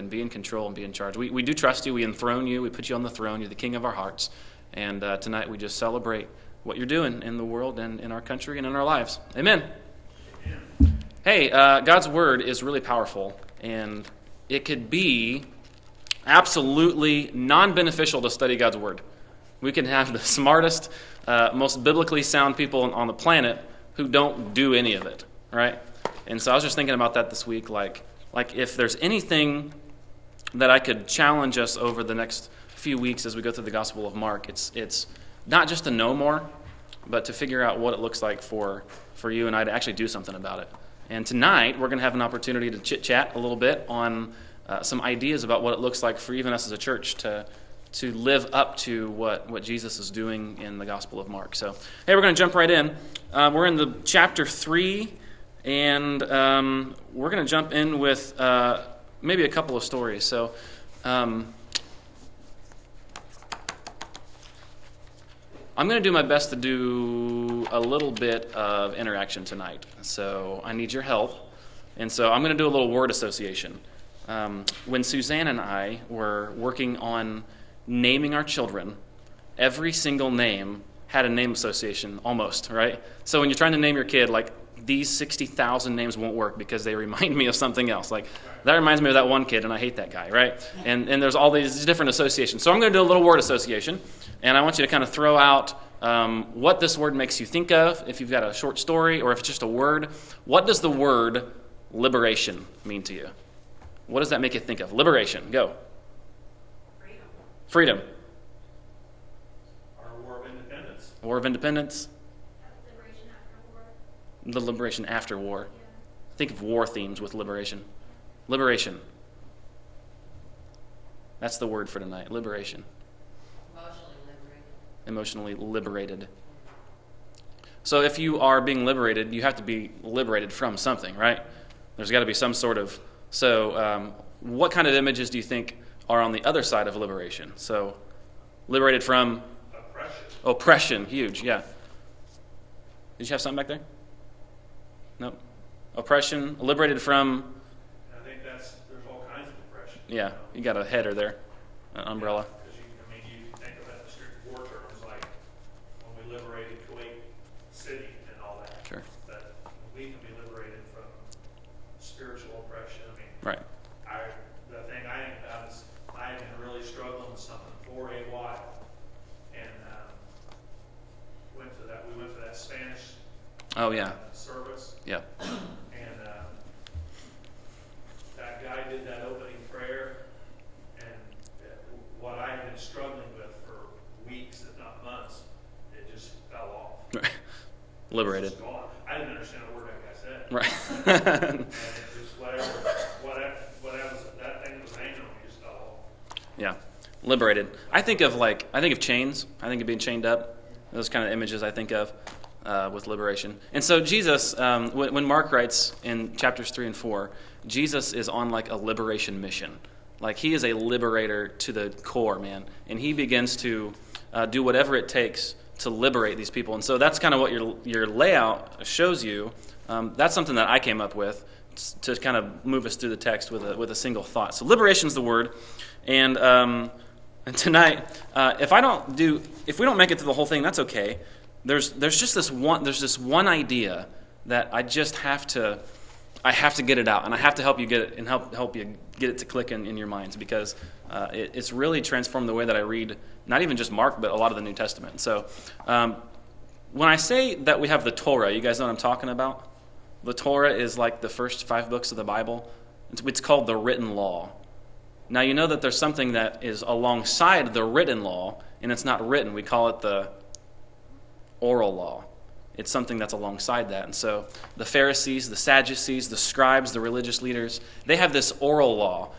and be in control and be in charge. We do trust you. We enthrone you. We put you on the throne. You're the king of our hearts. And tonight we just celebrate what you're doing in the world and in our country and in our lives. Amen. Hey, God's word is really powerful, and it could be absolutely non-beneficial to study God's word. We can have the smartest, most biblically sound people on the planet who don't do any of it, right? And so I was just thinking about that this week, like if there's anything that I could challenge us over the next few weeks as we go through the Gospel of Mark, it's not just to know more, but to figure out what it looks like for you and I to actually do something about it. And tonight, we're going to have an opportunity to chit-chat a little bit on some ideas about what it looks like for even us as a church to live up to what Jesus is doing in the Gospel of Mark. So, hey, we're going to jump right in. We're in the chapter 3, and we're going to jump in with maybe a couple of stories. So, I'm going to do my best to do a little bit of interaction tonight. So I need your help. And so I'm going to do a little word association. When Suzanne and I were working on naming our children, every single name had a name association, almost, right? So when you're trying to name your kid, like, these 60,000 names won't work because they remind me of something else. Like, that reminds me of that one kid, and I hate that guy, right? And there's all these different associations. So I'm going to do a little word association, and I want you to kind of throw out what this word makes you think of, if you've got a short story, or if it's just a word. What does the word liberation mean to you? What does that make you think of? Liberation, go. Freedom. Our War of Independence. War of Independence. Liberation after war. The liberation after war. Yeah. Think of war themes with liberation. Liberation. That's the word for tonight. Liberation. Emotionally liberated. So if you are being liberated, you have to be liberated from something, right? There's got to be some sort of... So what kind of images do you think are on the other side of liberation? So liberated from... Oppression, huge, yeah. Did you have something back there? Nope. Oppression, liberated from... I think there's all kinds of oppression. Yeah, you got a header there, an umbrella. Because you think about the strict war terms, like when we liberated Kuwait City and all that. Sure. That we can be liberated from spiritual oppression. Right. The thing I think about is I've been really struggling with something for a while, and we went to that Spanish service. Yeah. And that guy did that opening prayer, and what I had been struggling with for weeks, if not months, it just fell off. Liberated. Just gone. I didn't understand a word that guy said. Right. And it just whatever that thing that was hanging on me just fell off. Yeah. Liberated. I think of chains. I think of being chained up. Those kind of images I think of with liberation. And so Jesus, when Mark writes in chapters 3 and 4, Jesus is on like a liberation mission. Like, he is a liberator to the core, man. And he begins to do whatever it takes to liberate these people. And so that's kind of what your layout shows you. That's something that I came up with to kind of move us through the text with a single thought. So liberation is the word. And tonight, if we don't make it through the whole thing, that's okay. There's this one idea that I have to get it out, and I have to help you get it and help you get it to click in your minds, because it's really transformed the way that I read, not even just Mark, but a lot of the New Testament. So when I say that we have the Torah, you guys know what I'm talking about? The Torah is like the first 5 books of the Bible. It's called the written law. Now, you know that there's something that is alongside the written law, and it's not written. We call it the oral law. It's something that's alongside that. And so the Pharisees, the Sadducees, the scribes, the religious leaders, they have this oral law.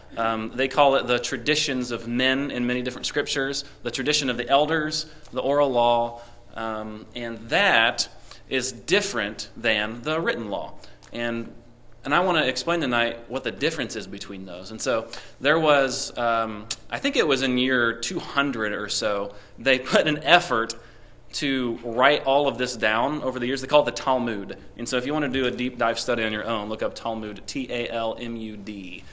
They call it the traditions of men in many different scriptures, the tradition of the elders, the oral law, and that is different than the written law. And I want to explain tonight what the difference is between those. And so there was, I think it was in year 200 or so, they put an effort to write all of this down over the years. They call it the Talmud. And so if you want to do a deep dive study on your own, look up Talmud, Talmud.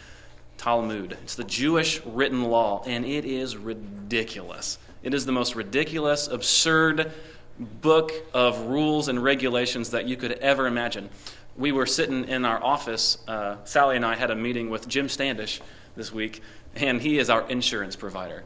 Talmud. It's the Jewish written law, and it is ridiculous. It is the most ridiculous, absurd book of rules and regulations that you could ever imagine. We were sitting in our office. Sally and I had a meeting with Jim Standish this week, and he is our insurance provider.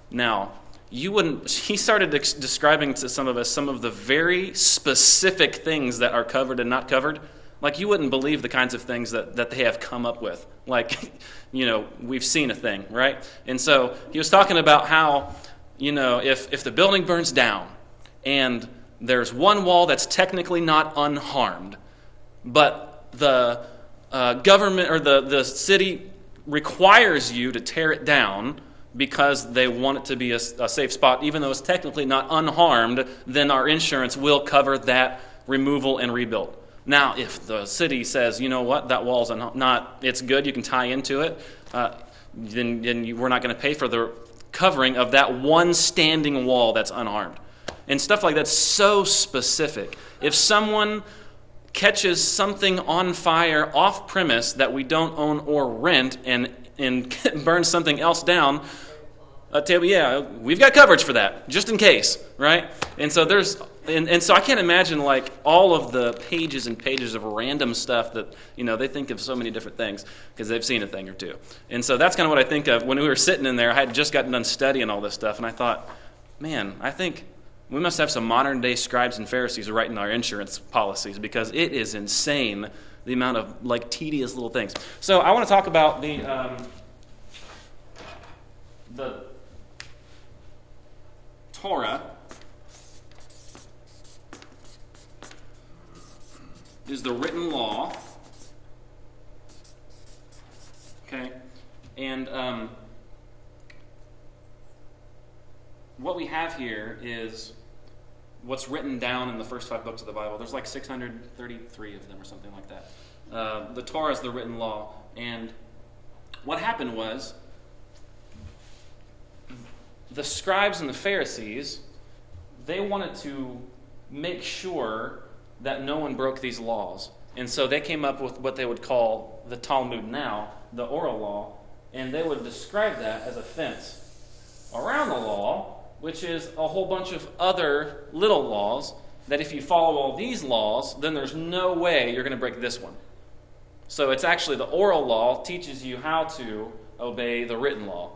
Now, he started describing to some of us some of the very specific things that are covered and not covered. Like, you wouldn't believe the kinds of things that they have come up with. Like, we've seen a thing, right? And so he was talking about how, if the building burns down and there's one wall that's technically not unharmed, but the government or the city requires you to tear it down because they want it to be a safe spot, even though it's technically not unharmed, then our insurance will cover that removal and rebuild. Now, if the city says, you know what, that wall's it's good, you can tie into it, then we're not going to pay for the covering of that one standing wall that's unharmed. And stuff like that's so specific. If someone catches something on fire off premise that we don't own or rent and burns something else down, we've got coverage for that, just in case, right? And so so I can't imagine like all of the pages and pages of random stuff that, they think of so many different things because they've seen a thing or two. And so that's kind of what I think of when we were sitting in there. I had just gotten done studying all this stuff, and I thought, man, I think we must have some modern day scribes and Pharisees writing our insurance policies because it is insane the amount of like tedious little things. So I want to talk about the Torah is the written law, okay, and what we have here is what's written down in the first 5 books of the Bible. There's like 633 of them or something like that. The Torah is the written law, and what happened was the scribes and the Pharisees, they wanted to make sure that no one broke these laws. And so they came up with what they would call the Talmud now, the oral law, and they would describe that as a fence around the law, which is a whole bunch of other little laws that if you follow all these laws, then there's no way you're going to break this one. So it's actually the oral law teaches you how to obey the written law.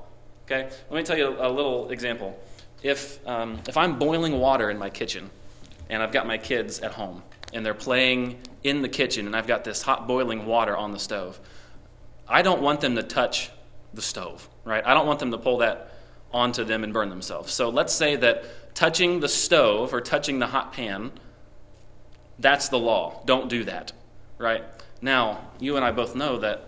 Okay? Let me tell you a little example. If I'm boiling water in my kitchen and I've got my kids at home and they're playing in the kitchen and I've got this hot boiling water on the stove, I don't want them to touch the stove, right? I don't want them to pull that onto them and burn themselves. So let's say that touching the stove or touching the hot pan, that's the law. Don't do that, right? Now, you and I both know that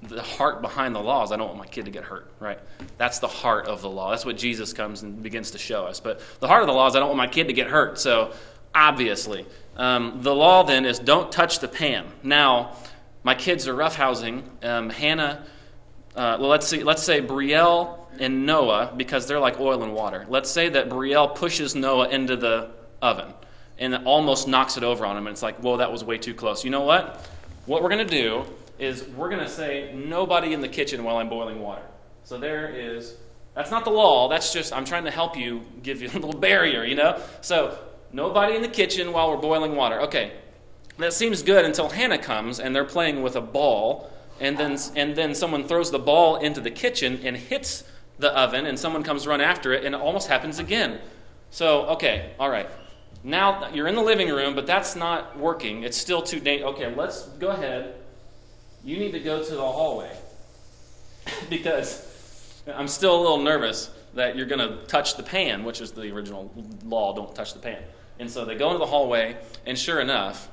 the heart behind the law is I don't want my kid to get hurt, right? That's the heart of the law. That's what Jesus comes and begins to show us. But the heart of the law is I don't want my kid to get hurt. So obviously, the law then is don't touch the pan. Now, my kids are roughhousing. Hannah, let's say Brielle and Noah, because they're like oil and water. Let's say that Brielle pushes Noah into the oven and it almost knocks it over on him. And it's like, whoa, that was way too close. You know what? What we're going to do is we're going to say nobody in the kitchen while I'm boiling water. So that's not the law. That's just, I'm trying to help you, give you a little barrier, So nobody in the kitchen while we're boiling water. Okay, that seems good until Hannah comes and they're playing with a ball, and then someone throws the ball into the kitchen and hits the oven, and someone comes run after it, and it almost happens again. So, okay, all right. Now you're in the living room, but that's not working. It's still too dangerous. Okay, let's go ahead. You need to go to the hallway because I'm still a little nervous that you're going to touch the pan, which is the original law, don't touch the pan. And so they go into the hallway, and sure enough,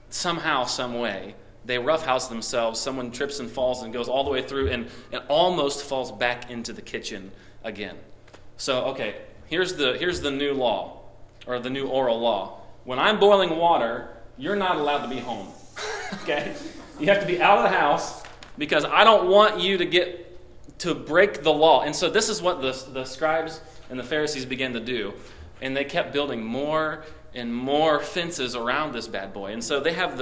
somehow, some way, they roughhouse themselves. Someone trips and falls and goes all the way through and almost falls back into the kitchen again. So, okay, here's the new law, or the new oral law. When I'm boiling water, you're not allowed to be home, okay? You have to be out of the house because I don't want you to break the law. And so this is what the scribes and the Pharisees began to do. And they kept building more and more fences around this bad boy. And so they have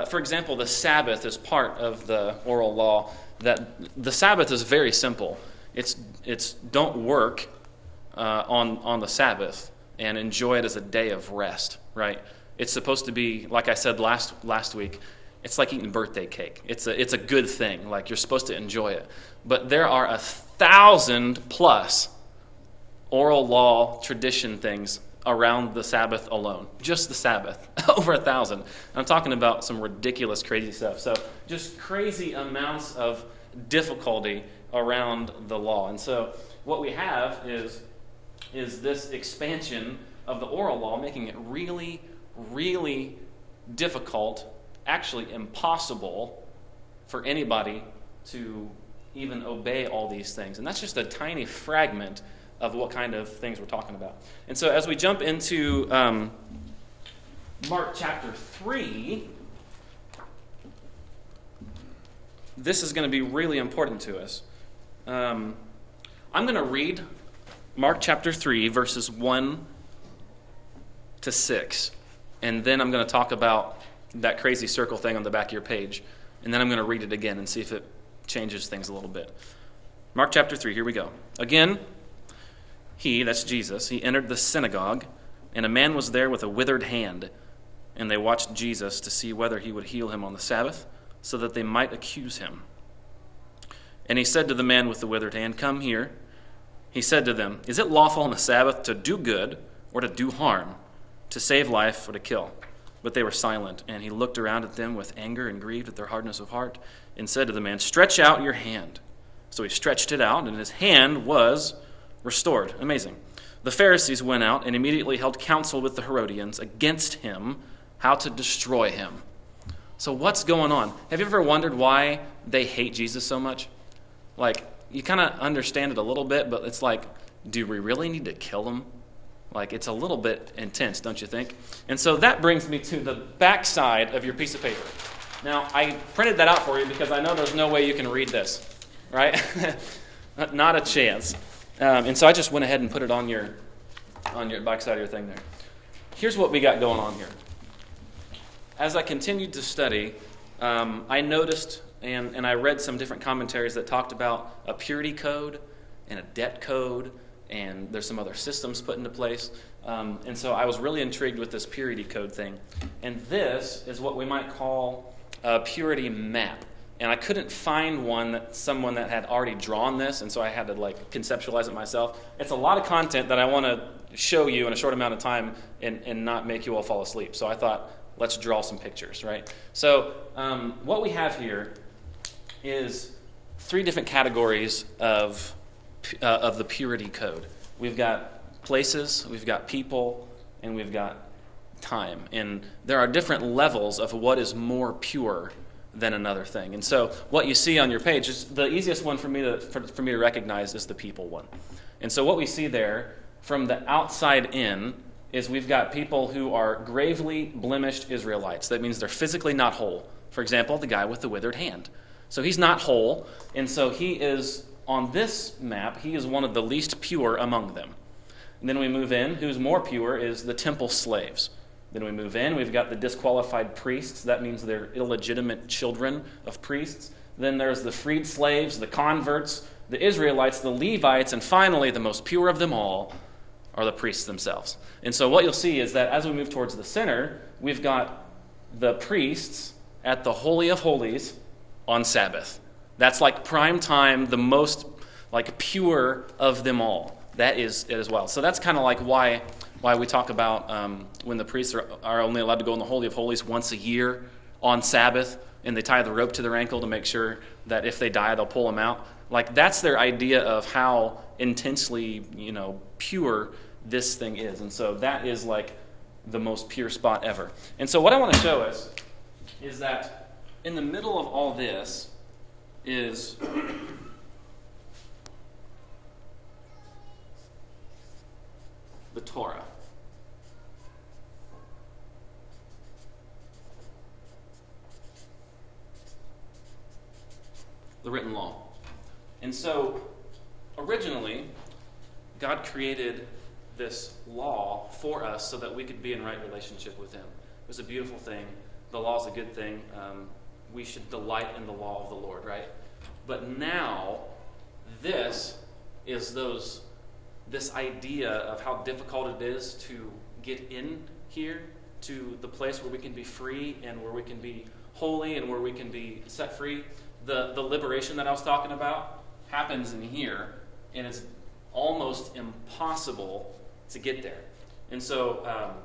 for example, the Sabbath is part of the oral law. that the Sabbath is very simple. It's don't work on the Sabbath and enjoy it as a day of rest, right? It's supposed to be, like I said last week, it's like eating birthday cake. It's a good thing. Like, you're supposed to enjoy it. But there are 1,000+ oral law tradition things around the Sabbath alone. Just the Sabbath. Over 1,000. I'm talking about some ridiculous, crazy stuff. So just crazy amounts of difficulty around the law. And so what we have is this expansion of the oral law, making it really, really difficult, actually impossible for anybody to even obey all these things. And that's just a tiny fragment of what kind of things we're talking about. And so as we jump into Mark chapter 3, this is going to be really important to us. I'm going to read Mark chapter 3, verses 1 to 6. And then I'm going to talk about that crazy circle thing on the back of your page. And then I'm going to read it again and see if it changes things a little bit. Mark chapter 3, here we go. Again, that's Jesus, he entered the synagogue, and a man was there with a withered hand. And they watched Jesus to see whether he would heal him on the Sabbath, so that they might accuse him. And he said to the man with the withered hand, "Come here." He said to them, "Is it lawful on the Sabbath to do good or to do harm, to save life or to kill?" But they were silent, and he looked around at them with anger and grieved at their hardness of heart, and said to the man, "Stretch out your hand." So he stretched it out, and his hand was restored. Amazing. The Pharisees went out and immediately held counsel with the Herodians against him, how to destroy him. So what's going on? Have you ever wondered why they hate Jesus so much? Like, you kind of understand it a little bit, but it's like, do we really need to kill him? Like, it's a little bit intense, don't you think? And so that brings me to the back side of your piece of paper. Now, I printed that out for you because I know there's no way you can read this, right? Not a chance. And so I just went ahead and put it on your back side of your thing there. Here's what we got going on here. As I continued to study, I noticed and I read some different commentaries that talked about a purity code and a debt code, and there's some other systems put into place. And so I was really intrigued with this purity code thing. And this is what we might call a purity map. And I couldn't find someone that had already drawn this, and so I had to conceptualize it myself. It's a lot of content that I want to show you in a short amount of time and not make you all fall asleep. So I thought, let's draw some pictures, right? So what we have here is 3 different categories of the purity code. We've got places, we've got people, and we've got time. And there are different levels of what is more pure than another thing. And so what you see on your page is the easiest one for me to recognize is the people one. And so what we see there from the outside in is we've got people who are gravely blemished Israelites. That means they're physically not whole. For example, the guy with the withered hand. So he's not whole, and so he is, on this map, he is one of the least pure among them. And then we move in, who's more pure is the temple slaves. Then we move in, we've got the disqualified priests. That means they're illegitimate children of priests. Then there's the freed slaves, the converts, the Israelites, the Levites, and finally, the most pure of them all are the priests themselves. And so what you'll see is that as we move towards the center, we've got the priests at the Holy of Holies on Sabbath. That's like prime time, the most pure of them all. That is it as well. So that's kind of like why we talk about when the priests are only allowed to go in the Holy of Holies once a year on Sabbath, and they tie the rope to their ankle to make sure that if they die, they'll pull them out. That's their idea of how intensely, pure this thing is. And so that is the most pure spot ever. And so what I want to show us is that in the middle of all this is the Torah. The written law. And so, originally, God created this law for us so that we could be in right relationship with Him. It was a beautiful thing. The law is a good thing. We should delight in the law of the Lord, right? But now, this is this idea of how difficult it is to get in here to the place where we can be free and where we can be holy and where we can be set free. The liberation that I was talking about happens in here, and it's almost impossible to get there. And so,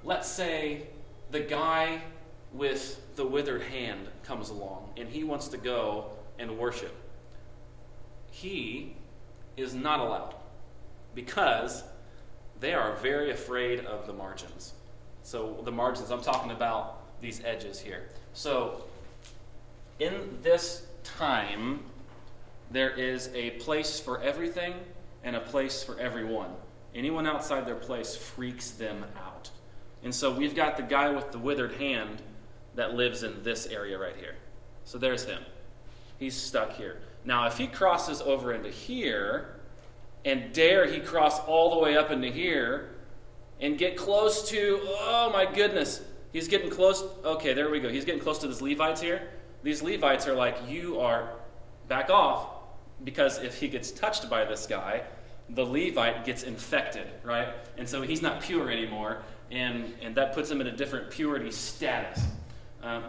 let's say the guy with the withered hand comes along, and he wants to go and worship. He is not allowed because they are very afraid of the margins. So the margins, I'm talking about these edges here. So in this time, there is a place for everything and a place for everyone. Anyone outside their place freaks them out. And so we've got the guy with the withered hand that lives in this area right here. So there's him. He's stuck here. Now, if he crosses over into here, and dare he cross all the way up into here, and get close to, oh my goodness, he's getting close. Okay, there we go. He's getting close to these Levites here. These Levites are like, you are back off, because if he gets touched by this guy, the Levite gets infected, right? And so he's not pure anymore, and that puts him in a different purity status.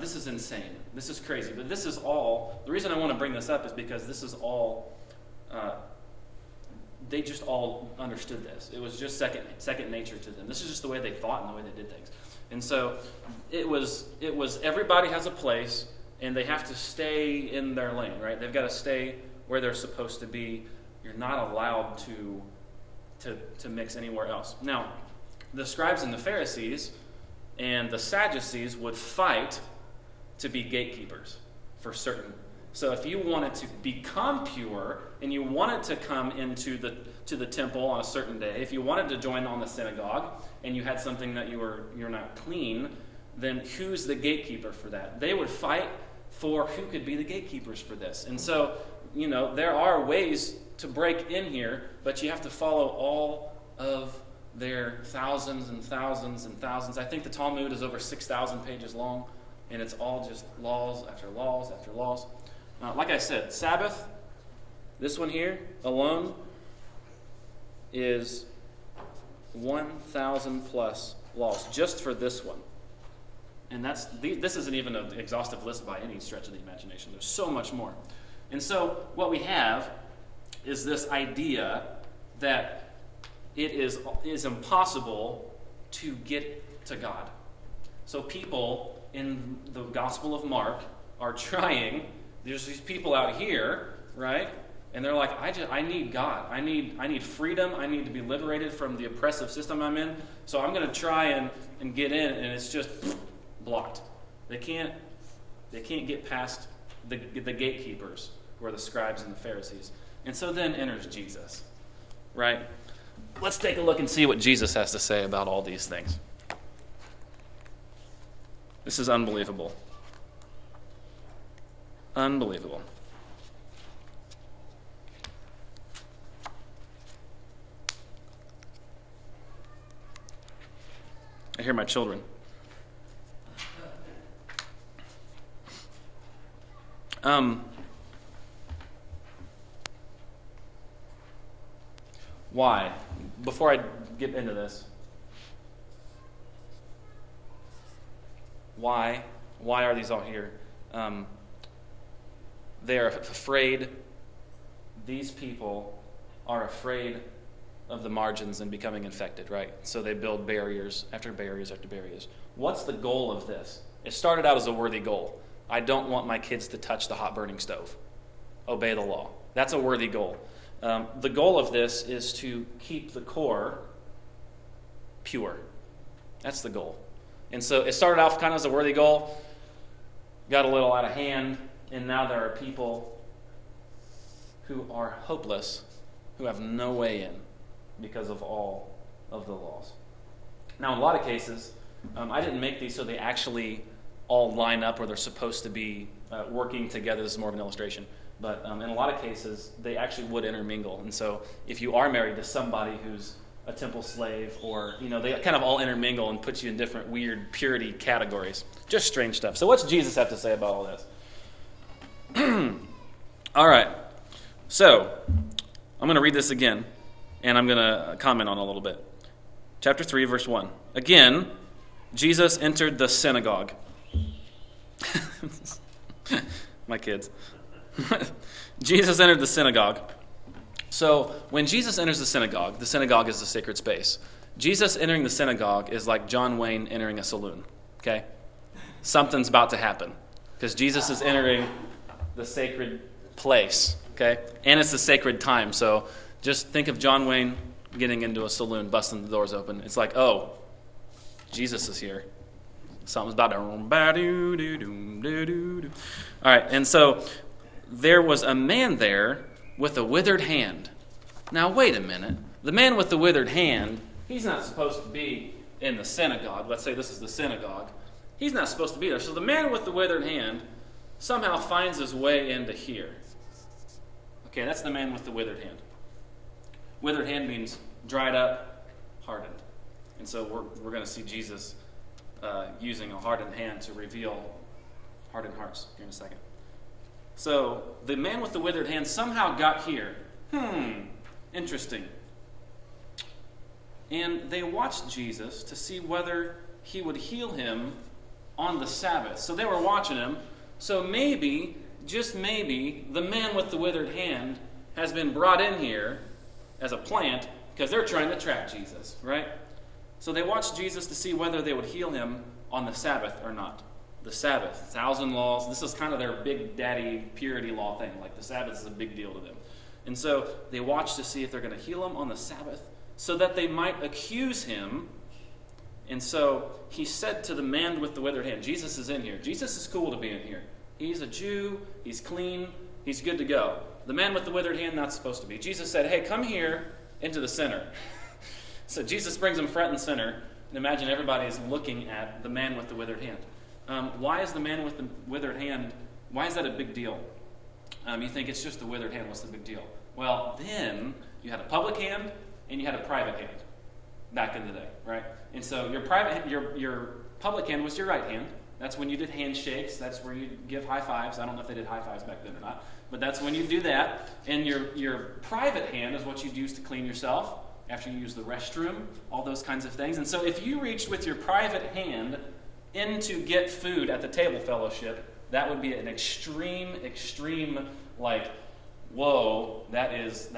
This is insane. This is crazy. But this is all, the reason I want to bring this up is because this is all, they just all understood this. It was just second nature to them. This is just the way they thought and the way they did things. And so it was everybody has a place, and they have to stay in their lane, right? They've got to stay where they're supposed to be. You're not allowed to mix anywhere else. Now, the scribes and the Pharisees and the Sadducees would fight to be gatekeepers for certain. So if you wanted to become pure and you wanted to come into the temple on a certain day, if you wanted to join on the synagogue and you had something that you're not clean, then who's the gatekeeper for that? They would fight for who could be the gatekeepers for this. And so, there are ways to break in here, but you have to follow all of their thousands and thousands and thousands. I think the Talmud is over 6,000 pages long, and it's all just laws after laws after laws. Like I said, Sabbath, this one here alone is 1,000 plus laws just for this one. And this isn't even an exhaustive list by any stretch of the imagination. There's so much more. And so what we have is this idea that it is impossible to get to God. So people in the Gospel of Mark are trying. There's these people out here, right? And they're like, I need God. I need freedom. I need to be liberated from the oppressive system I'm in. So I'm going to try and get in, and it's just blocked. They can't get past the gatekeepers, who are the scribes and the Pharisees. And so then enters Jesus, right? Let's take a look and see what Jesus has to say about all these things. This is unbelievable. Unbelievable. I hear my children. Why? Before I get into this, why are these all here? They are afraid. These people are afraid of the margins and becoming infected, right? So they build barriers after barriers after barriers. What's the goal of this? It started out as a worthy goal. I don't want my kids to touch the hot burning stove. Obey the law. That's a worthy goal. The goal of this is to keep the core pure. That's the goal. And so it started off kind of as a worthy goal, got a little out of hand, and now there are people who are hopeless, who have no way in because of all of the laws. Now, in a lot of cases, I didn't make these so they actually all line up where they're supposed to be working together. This is more of an illustration. But in a lot of cases, they actually would intermingle. And so if you are married to somebody who's a temple slave, or, they kind of all intermingle and put you in different weird purity categories. Just strange stuff. So what's Jesus have to say about all this? All right. So, I'm going to read this again, and I'm going to comment on it a little bit. Chapter 3, verse 1. Again, Jesus entered the synagogue. My kids. Jesus entered the synagogue. So, when Jesus enters the synagogue is the sacred space. Jesus entering the synagogue is like John Wayne entering a saloon. Okay? Something's about to happen. Because Jesus is entering the sacred place. Okay? And it's the sacred time. So, just think of John Wayne getting into a saloon, busting the doors open. It's like, oh, Jesus is here. Something's about to... All right, and so there was a man there with a withered hand. Now, wait a minute. The man with the withered hand, he's not supposed to be in the synagogue. Let's say this is the synagogue. He's not supposed to be there. So the man with the withered hand somehow finds his way into here. Okay, that's the man with the withered hand. Withered hand means dried up, hardened. And so we're going to see Jesus using a hardened hand to reveal hardened hearts here in a second. So the man with the withered hand somehow got here. Interesting. And they watched Jesus to see whether he would heal him on the Sabbath. So they were watching him. So maybe, just maybe, the man with the withered hand has been brought in here as a plant because they're trying to trap Jesus, right? So they watched Jesus to see whether they would heal him on the Sabbath or not. The Sabbath, 1,000 laws. This is kind of their big daddy purity law thing. Like the Sabbath is a big deal to them. And so they watched to see if they're going to heal him on the Sabbath so that they might accuse him. And so he said to the man with the withered hand, Jesus is in here. Jesus is cool to be in here. He's a Jew. He's clean. He's good to go. The man with the withered hand, not supposed to be. Jesus said, hey, come here into the center. So Jesus brings him front and center. And imagine everybody is looking at the man with the withered hand. Why is the man with the withered hand, why is that a big deal? You think it's just the withered hand, what's the big deal? Well, then you had a public hand and you had a private hand back in the day, right? And so your public hand was your right hand. That's when you did handshakes. That's where you give high fives. I don't know if they did high fives back then or not, but that's when you do that. And your private hand is what you'd use to clean yourself after you use the restroom, all those kinds of things. And so if you reached with your private hand in to get food at the table fellowship, that would be an extreme, like, whoa, that is,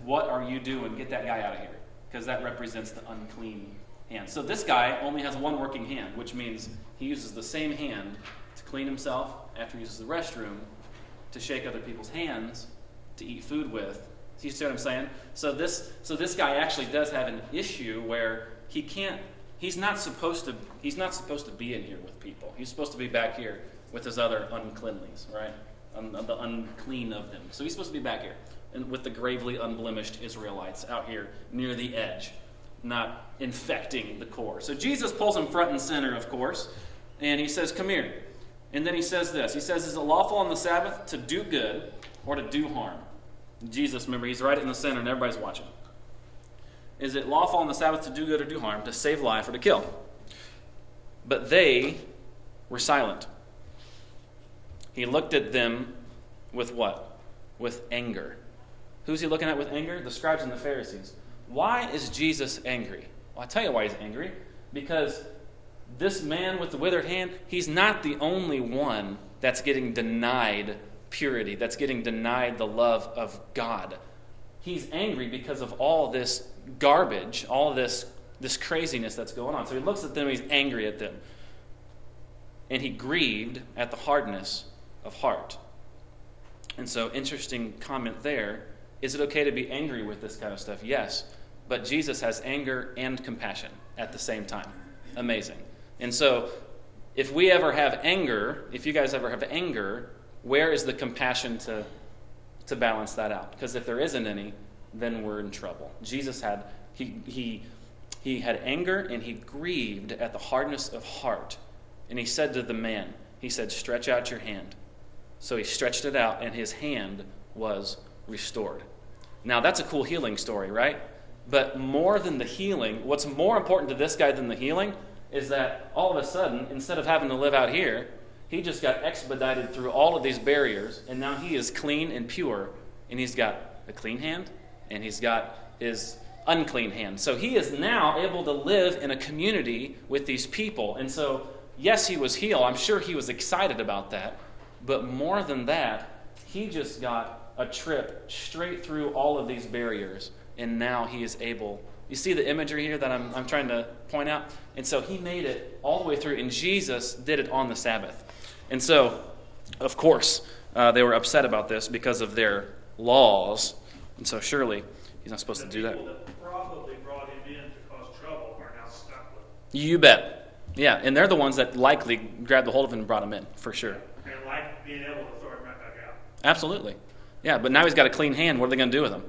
what are you doing? Get that guy out of here. Because that represents the unclean hand. So this guy only has one working hand, which means he uses the same hand to clean himself after he uses the restroom, to shake other people's hands, to eat food with. You see what I'm saying? So this guy actually does have an issue where he's not supposed to be in here with people. He's supposed to be back here with his other uncleanlies, right? The unclean of them. So he's supposed to be back here and with the gravely unblemished Israelites out here near the edge, not infecting the core. So Jesus pulls him front and center, of course, and he says, come here. And then he says this. He says, is it lawful on the Sabbath to do good or to do harm? Jesus, remember, he's right in the center and everybody's watching. Is it lawful on the Sabbath to do good or do harm, to save life or to kill? But they were silent. He looked at them with what? With anger. Who's he looking at with anger? The scribes and the Pharisees. Why is Jesus angry? Well, I'll tell you why he's angry. Because this man with the withered hand, he's not the only one that's getting denied purity, that's getting denied the love of God. He's angry because of all this garbage, all this craziness that's going on. So he looks at them, he's angry at them. And he grieved at the hardness of heart. And so, interesting comment there. Is it okay to be angry with this kind of stuff? Yes. But Jesus has anger and compassion at the same time. Amazing. And so, if we ever have anger, if you guys ever have anger, where is the compassion to balance that out? Because if there isn't any, then we're in trouble. Jesus had, he had anger and he grieved at the hardness of heart. And he said to the man, he said, stretch out your hand. So he stretched it out and his hand was restored. Now that's a cool healing story, right? But more than the healing, what's more important to this guy than the healing is that all of a sudden, instead of having to live out here, He just got expedited through all of these barriers, and now he is clean and pure, and he's got a clean hand, and he's got his unclean hand. So he is now able to live in a community with these people. And so, yes, he was healed. I'm sure he was excited about that. But more than that, he just got a trip straight through all of these barriers, and now he is able. You see the imagery here that I'm trying to point out? And so he made it all the way through, and Jesus did it on the Sabbath. And so, of course, they were upset about this because of their laws. And so surely he's not supposed to do that. The people that probably brought him in to cause trouble are now stuck with him. You bet. Yeah, and they're the ones that likely grabbed a hold of him and brought him in, for sure. And like being able to throw him right back out. Absolutely. Yeah, but now he's got a clean hand. What are they going to do with him?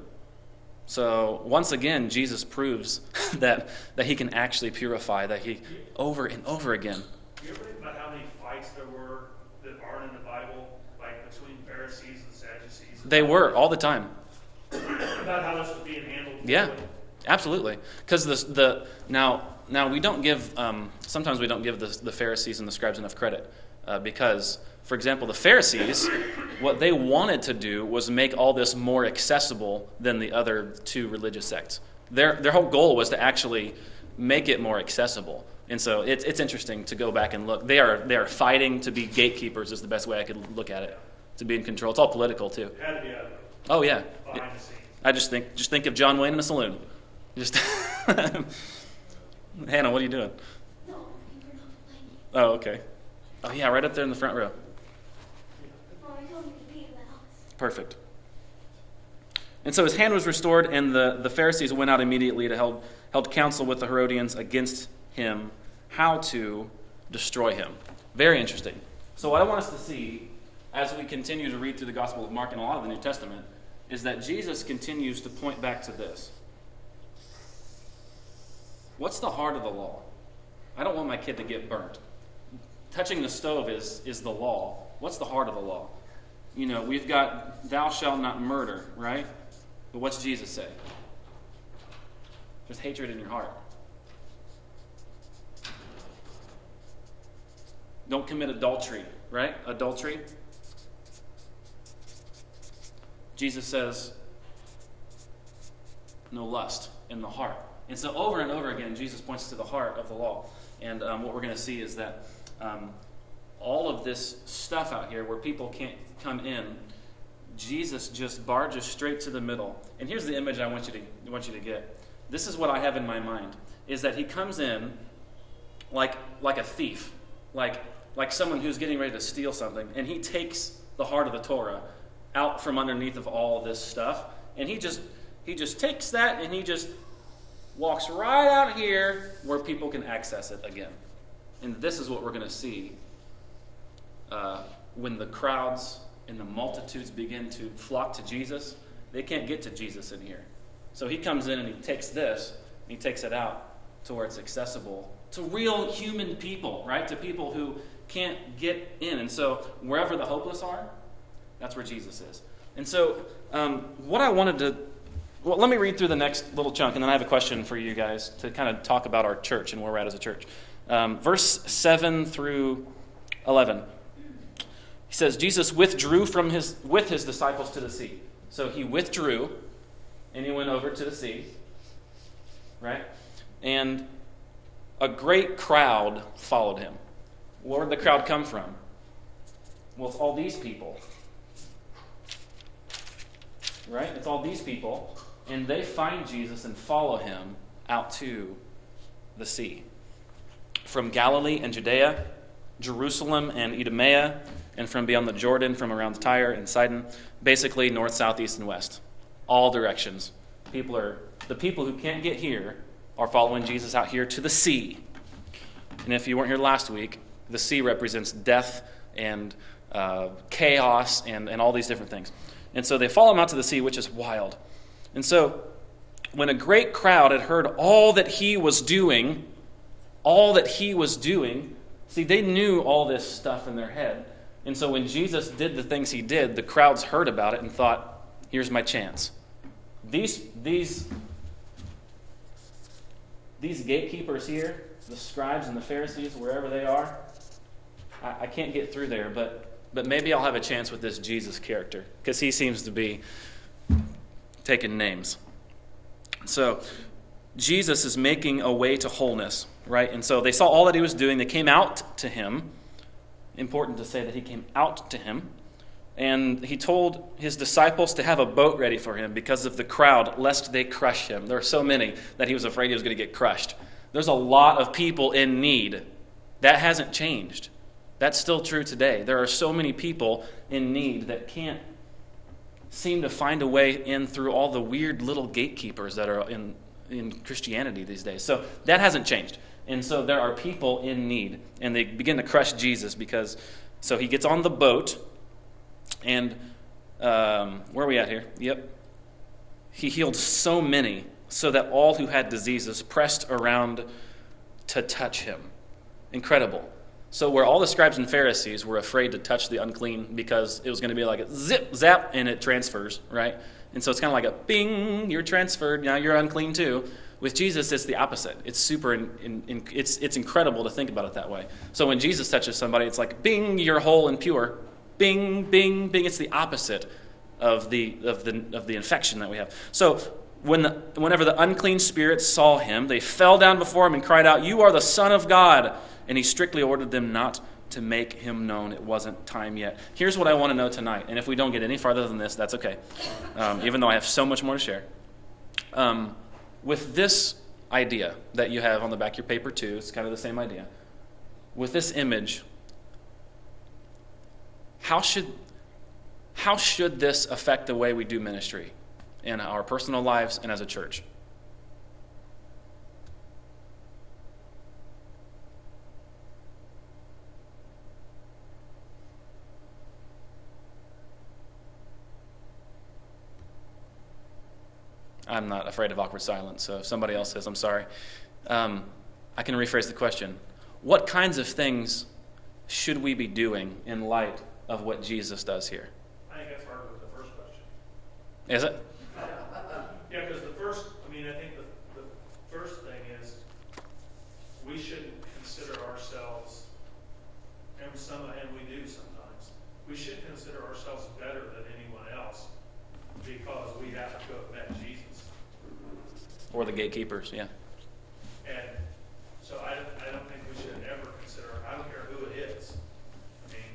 So once again, Jesus proves that he can actually purify, that he over and over again. You ever think about how many fights there were that aren't in the Bible, like between Pharisees and Sadducees? They were all the time. About how this was being handled. Yeah, absolutely. Because now we don't give sometimes we don't give the Pharisees and the scribes enough credit because, for example, the Pharisees, what they wanted to do was make all this more accessible than the other two religious sects. Their whole goal was to actually make it more accessible. And so it's interesting to go back and look. They are fighting to be gatekeepers is the best way I could look at it, to be in control. It's all political too. It had to be a Oh yeah. behind the scenes. I just think of John Wayne in a saloon. Just Hannah, what are you doing? No, you're not playing. Oh, okay. Oh yeah, right up there in the front row. Mommy told me to be in the house. Perfect. And so his hand was restored, and the Pharisees went out immediately to held counsel with the Herodians against him, how to destroy him. Very interesting. So what I want us to see as we continue to read through the Gospel of Mark and a lot of the New Testament is that Jesus continues to point back to this. What's the heart of the law? I don't want my kid to get burnt. Touching the stove is the law. What's the heart of the law? You know, we've got thou shalt not murder, right? But what's Jesus say? There's hatred in your heart. Don't commit adultery, right? Adultery. Jesus says, no lust in the heart. And so over and over again, Jesus points to the heart of the law. And what we're going to see is that all of this stuff out here where people can't come in, Jesus just barges straight to the middle. And here's the image I want you to get. This is what I have in my mind, is that he comes in like a thief, like someone who's getting ready to steal something, and he takes the heart of the Torah out from underneath of all of this stuff, and he just takes that and he just walks right out here where people can access it again. And this is what we're going to see when the crowds and the multitudes begin to flock to Jesus. They can't get to Jesus in here. So he comes in and he takes this and he takes it out to where it's accessible to real human people, right? To people who can't get in. And so wherever the hopeless are, that's where Jesus is. And so what I wanted to... Well, let me read through the next little chunk, and then I have a question for you guys to kind of talk about our church and where we're at as a church. Verse 7 through 11. He says, Jesus withdrew with his disciples to the sea. So he withdrew, and he went over to the sea, right? And a great crowd followed him. Where did the crowd come from? Well, it's all these people. Right? It's all these people. And they find Jesus and follow him out to the sea. From Galilee and Judea, Jerusalem and Idumea, and from beyond the Jordan, from around Tyre and Sidon, basically north, south, east, and west. All directions. The people who can't get here are following Jesus out here to the sea. And if you weren't here last week, the sea represents death and chaos and all these different things. And so they follow him out to the sea, which is wild. And so when a great crowd had heard all that he was doing, see, they knew all this stuff in their head. And so when Jesus did the things he did, the crowds heard about it and thought, here's my chance. These gatekeepers here, the scribes and the Pharisees, wherever they are, I can't get through there, but maybe I'll have a chance with this Jesus character, because he seems to be taking names. So Jesus is making a way to wholeness, right? And so they saw all that he was doing. They came out to him. Important to say that he came out to him. And he told his disciples to have a boat ready for him because of the crowd, lest they crush him. There were so many that he was afraid he was going to get crushed. There's a lot of people in need. That hasn't changed. That's still true today. There are so many people in need that can't seem to find a way in through all the weird little gatekeepers that are in Christianity these days. So that hasn't changed. And so there are people in need, and they begin to crush Jesus because, so he gets on the boat, and where are we at here? Yep. He healed so many so that all who had diseases pressed around to touch him. Incredible. So where all the scribes and Pharisees were afraid to touch the unclean because it was going to be like a zip, zap, and it transfers, right? And so it's kind of like a bing, you're transferred, now you're unclean too. With Jesus, it's the opposite. It's super, it's incredible to think about it that way. So when Jesus touches somebody, it's like bing, you're whole and pure. Bing, bing, bing. It's the opposite of the infection that we have. So whenever the unclean spirits saw him, they fell down before him and cried out, "You are the Son of God." And he strictly ordered them not to make him known. It wasn't time yet. Here's what I want to know tonight. And if we don't get any farther than this, that's okay. Even though I have so much more to share. With this idea that you have on the back of your paper too, it's kind of the same idea. With this image, how should this affect the way we do ministry in our personal lives and as a church? I'm not afraid of awkward silence, so if somebody else says, I'm sorry. I can rephrase the question. What kinds of things should we be doing in light of what Jesus does here? I think that's harder with the first question. Is it? Yeah, because I think the first thing is we shouldn't consider ourselves, and we do sometimes, we should consider ourselves better than anyone else because we happen to have met Jesus. Or the gatekeepers, yeah. And so I don't think we should ever consider, I don't care who it is. I mean,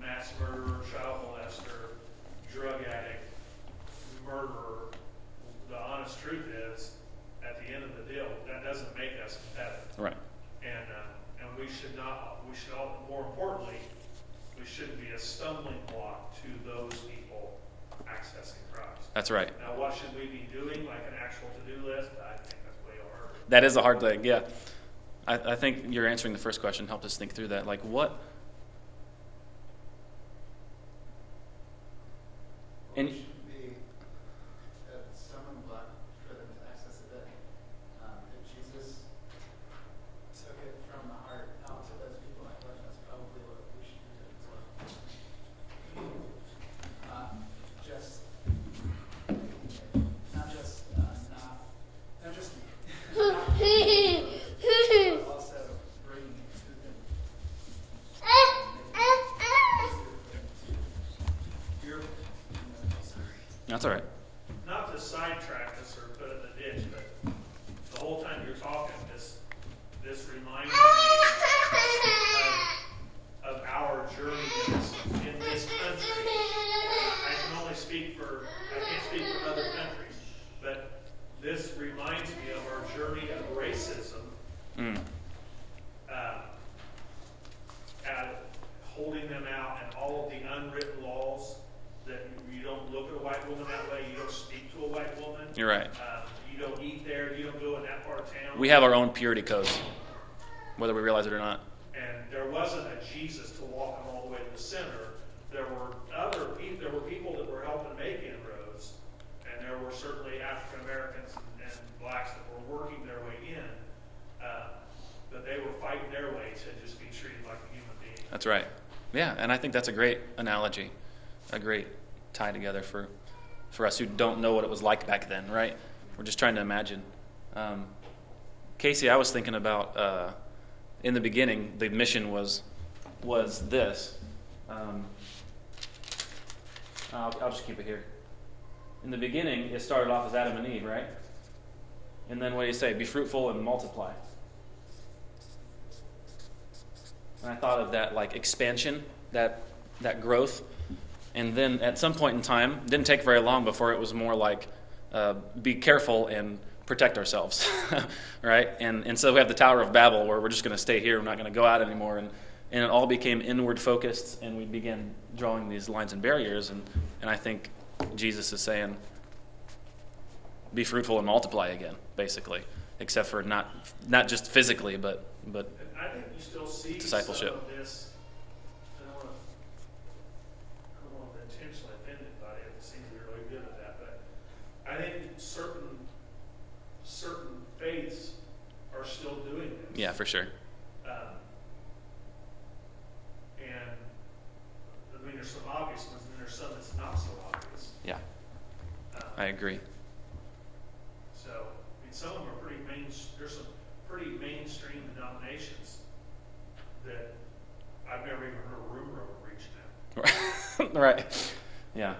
mass murderer, child molester, drug addict, murderer. The honest truth is, at the end of the deal, that doesn't make us competitive. Right. And we should more importantly, we shouldn't be a stumbling block to those people accessing Christ. That's right. Now, what should we be doing, like an actual to-do list? I think that's way harder. That is a hard thing, yeah. I think you're answering the first question helped us think through that. Like, what? And shouldn't be a stumbling block for them to access it. If Jesus took it from the heart out to those people, I thought that's probably what we should do as well. Not just but also bringing it to them. that's all right. Not to sidetrack us or put it in the ditch, but the whole time you're talking, this reminds me of our journey in this country. I can't speak for other countries, but this reminds me of our journey of racism. Holding them out and all of the unwritten laws that you don't look at a white woman that way, you don't speak to a white woman. You're right. You don't eat there, you don't go in that part of town. We have our own purity codes, whether we realize it or not. And there wasn't a Jesus to walk them all the way to the center. There were people that were helping make inroads, and there were certainly African Americans and blacks that were working their way in, but they were fighting their way to just be treated like a human being. That's right. Yeah, and I think that's a great analogy, a great tie together for us who don't know what it was like back then, right? We're just trying to imagine. Casey, I was thinking about, in the beginning, the mission was was this. I'll just keep it here. In the beginning, it started off as Adam and Eve, right? And then what do you say? Be fruitful and multiply. And I thought of that like expansion, that growth. And then at some point in time, it didn't take very long before it was more like be careful and protect ourselves, right? And so we have the Tower of Babel where we're just going to stay here. We're not going to go out anymore. And it all became inward focused, and we began drawing these lines and barriers. And I think Jesus is saying, be fruitful and multiply again, basically, except for not just physically, but I think you still see discipleship. Some of this. I don't want to intentionally offend anybody. It seems to be really good at that, but I think certain faiths are still doing this. Yeah, for sure. And I mean, there's some obvious ones, and there's some that's not so obvious. Yeah, I agree. So, I mean, some of them are there's some pretty mainstream denominations that I've never even heard a rumor of reaching out. Right. Yeah.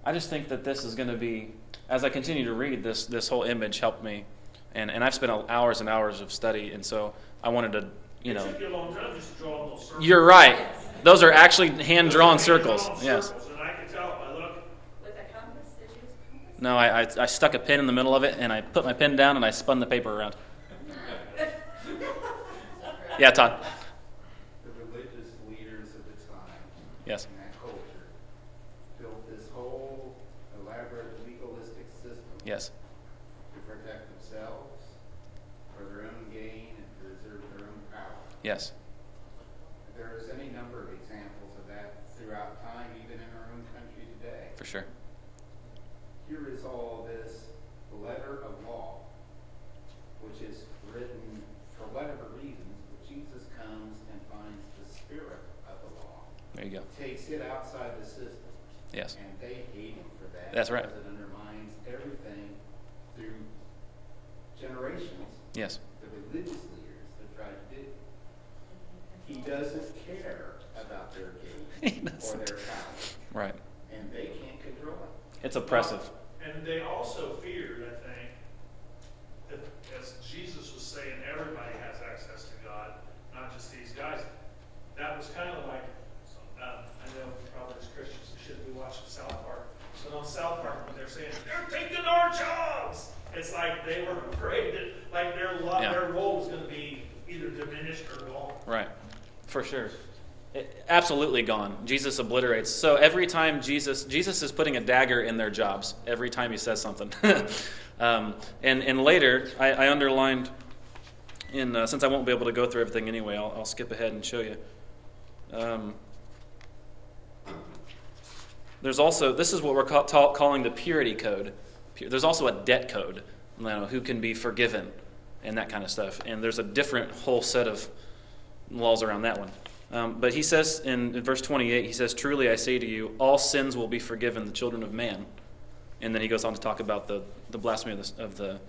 I just think that this is going to be, as I continue to read, this whole image helped me. And I've spent hours and hours of study, and so I wanted to, It took you a long time just to draw those circles. You're right. Those are actually hand-drawn circles. Yes. And I can tell by look. With a compass? Did you use a compass? No, I stuck a pin in the middle of it, and I put my pin down, and I spun the paper around. Yeah, Todd. The religious leaders of the time Yes. in that culture built this whole elaborate legalistic system Yes. to protect themselves, for their own gain, and preserve their own power. Yes. There is any number of examples of that throughout time, even in our own country today. For sure. Here is all this letter of law, which is written for whatever reasons, but Jesus comes and finds the spirit of the law. There you go. Takes it outside the system. Yes. And they hate him for that. That's right. Because it undermines everything through generations. Yes. The religious leaders have tried to do. He doesn't care about their He gain or doesn't. their power. Right. And they can't control it. It's oppressive. And they also feared, I think, that as Jesus was saying, everybody has access to God, not just these guys. That was kind of like, I know probably as Christians we shouldn't be watching South Park, but on South Park when they're saying, they're taking our jobs, it's like they were afraid that like their role was going to be either diminished or gone. Right. For sure. Absolutely gone. Jesus obliterates. So every time Jesus is putting a dagger in their jobs every time he says something. And later, I underlined since I won't be able to go through everything anyway, I'll skip ahead and show you. There's also, this is what we're calling the purity code. There's also a debt code, who can be forgiven and that kind of stuff. And there's a different whole set of laws around that one. But he says in verse 28, he says, truly I say to you, all sins will be forgiven the children of man. And then he goes on to talk about the blasphemy of the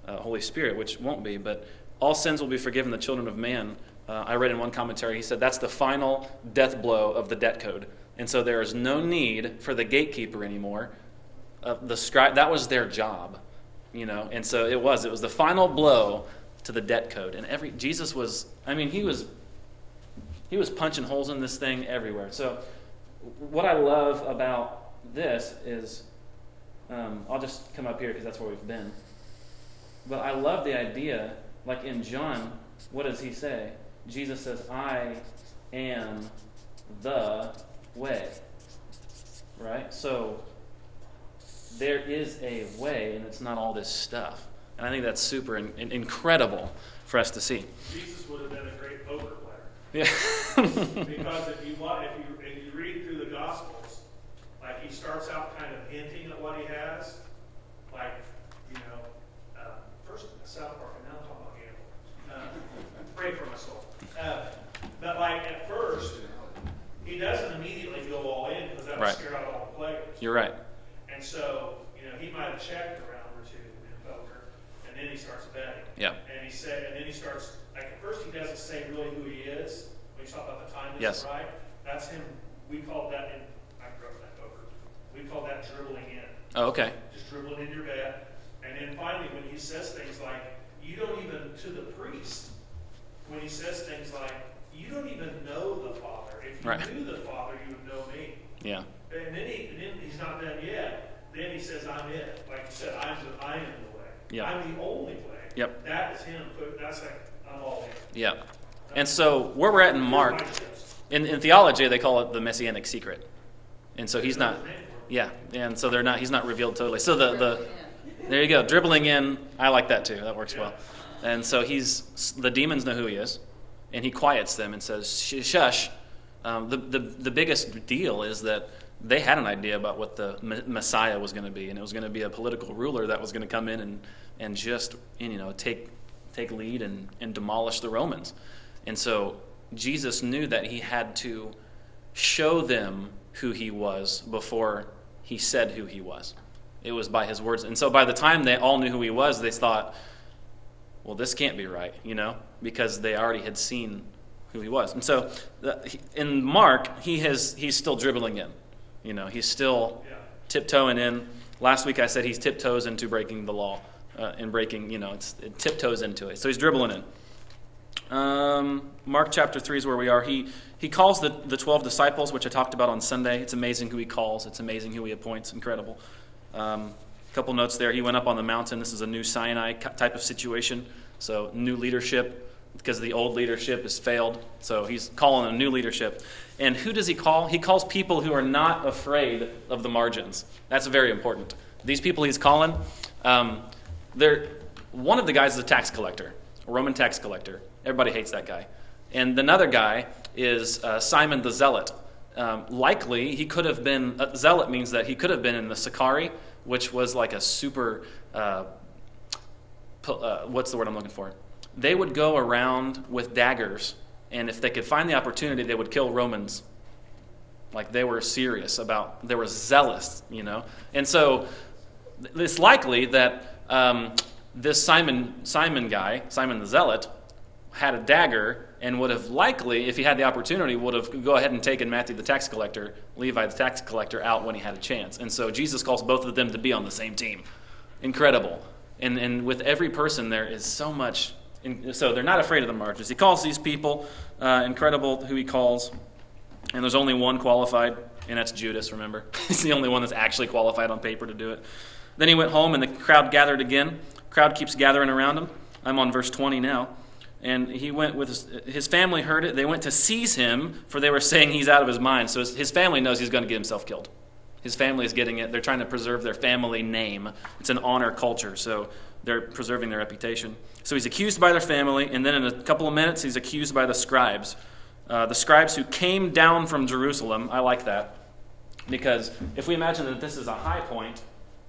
Holy Spirit, which won't be. But all sins will be forgiven the children of man. I read in one commentary, he said that's the final death blow of the debt code. And so there is no need for the gatekeeper anymore. The scribe, that was their job, And so it was the final blow to the debt code. And Jesus was, he was punching holes in this thing everywhere. So what I love about this is, I'll just come up here because that's where we've been. But I love the idea, like in John, what does he say? Jesus says, I am the way. Right? So there is a way, and it's not all this stuff. And I think that's super incredible for us to see. Jesus would have been a great poker player. Yeah. Because if you read through the Gospels, like he starts out kind of hinting at what he has, like first South Park, and now I'm talking about gambling. Pray for my soul. But like at first, he doesn't immediately go all in because that would Right. scare out all the players. You're right. And so he might have checked a round or two in poker, and then he starts betting. Yeah. And then he starts, like at first he doesn't say really who he is. you talk about the timeless Yes. right, that's him. We call that I wrote that over. We call that dribbling in. Oh, okay. Just dribbling in your bed. And then finally, when he says things like, you don't even, to the priest, when he says things like, you don't even know the Father. If you knew the Father, you would know me. Yeah. And then he's not done yet. Then he says, I'm it. Like you said, I am the way. Yeah. I'm the only way. Yep. That is him. That's like, I'm all in. Yeah. And so where we're at in Mark, in theology, they call it the messianic secret. And so he's not, yeah. And so he's not revealed totally. So there you go. Dribbling in, I like that too. That works well. And so the demons know who he is, and he quiets them and says, shush. The biggest deal is that they had an idea about what the Messiah was going to be, and it was going to be a political ruler that was going to come in and just take lead and demolish the Romans. And so Jesus knew that he had to show them who he was before he said who he was. It was by his words. And so by the time they all knew who he was, they thought, well, this can't be right, because they already had seen who he was. And so in Mark, he's still dribbling in. He's still tiptoeing in. Last week I said he's tiptoes into breaking the law and breaking, it tiptoes into it. So he's dribbling in. Mark chapter 3 is where we are. He calls the 12 disciples, which I talked about on Sunday. It's amazing who he calls. It's amazing who he appoints. Incredible. Couple notes there. He went up on the mountain. This is a new Sinai type of situation. So new leadership, because the old leadership has failed. So he's calling a new leadership. And who does he call? He calls people who are not afraid of the margins. That's very important. These people he's calling, one of the guys is a tax collector, a Roman tax collector. Everybody hates that guy. And another guy is Simon the Zealot. Likely, he could have been, zealot means that he could have been in the Sicarii, which was like a super, what's the word I'm looking for? They would go around with daggers, and if they could find the opportunity, they would kill Romans. Like they were serious about, they were zealous, And so it's likely that this Simon guy, Simon the Zealot, had a dagger and would have likely, if he had the opportunity, would have go ahead and taken Matthew the tax collector, Levi the tax collector, out when he had a chance. And so Jesus calls both of them to be on the same team. Incredible. And with every person there is so much. So they're not afraid of the margins. He calls these people, incredible who he calls. And there's only one qualified, and that's Judas, remember? He's the only one that's actually qualified on paper to do it. Then he went home, and the crowd gathered again. Crowd keeps gathering around him. I'm on verse 20 now. And he went with his family heard it. They went to seize him, for they were saying he's out of his mind. So his family knows he's going to get himself killed. His family is getting it. They're trying to preserve their family name. It's an honor culture, so they're preserving their reputation. So he's accused by their family, and then in a couple of minutes, he's accused by the scribes. The scribes who came down from Jerusalem. I like that, because if we imagine that this is a high point,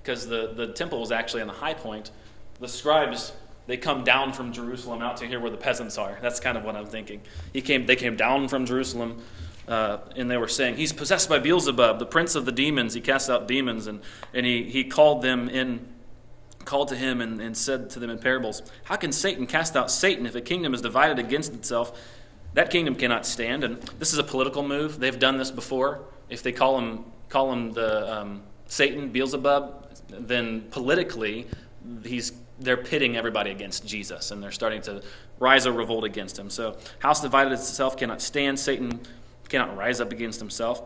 because the temple was actually on the high point, the scribes, they come down from Jerusalem out to here where the peasants are. That's kind of what I'm thinking. They came down from Jerusalem, and they were saying, he's possessed by Beelzebub, the prince of the demons. He casts out demons, and he called to him and said to them in parables, how can Satan cast out Satan? If a kingdom is divided against itself, that kingdom cannot stand. And this is a political move. They've done this before. If they call him the Satan, Beelzebub, then politically they're pitting everybody against Jesus, and they're starting to rise a revolt against him. So, house divided itself cannot stand. Satan cannot rise up against himself.